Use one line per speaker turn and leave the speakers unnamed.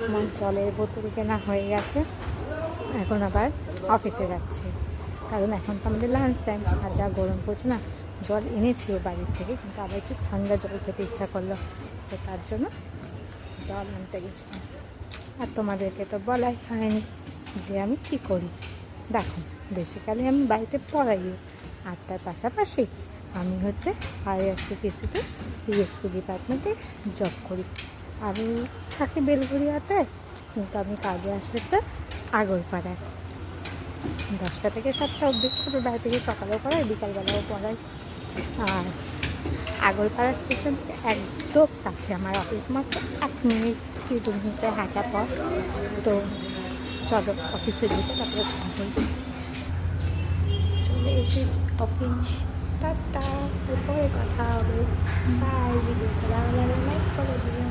আমার জলের বোতল কেনা হয়ে গেছে, এখন আবার অফিসে যাচ্ছে, কারণ এখন তো আমাদের লাঞ্চ টাইম। আর যা গরম পড়ছে না, জল এনেছিও বাড়ির থেকে, কিন্তু আবার একটু ঠান্ডা জল খেতে ইচ্ছা করলো, তো তার জন্য জল আনতে গেছিলাম। আর তোমাদেরকে তো বলাই হয়নি যে আমি কী করি। দেখো, বেসিক্যালি আমি বাড়িতে পড়াইও, আর তার পাশাপাশি আমি হচ্ছে IRCTCতে PSP ডিপার্টমেন্টে জব করি। আমি থাকি বেলঘড়িয়াতে, কিন্তু আমি কাজে আসি হচ্ছে আগরপাড়ায়, 10টা থেকে 7টা অবধি। তবে বাড়ি থেকে সকালেও পড়াই, বিকালবেলাও পড়াই। আর আগরপাড়া স্টেশন থেকে একদম কাছে আমার অফিস, মাত্র 1 মিনিট কি 2 মিনিটের হাঁটা পথ। তো চলো অফিসে ঢুকে তারপরে কথা বলছি। চলে এসে অফিস, টাটা, এরপরে কথা হবে। বাই। ভিডিওটা ভালো লাগলে লাইক করে দিও।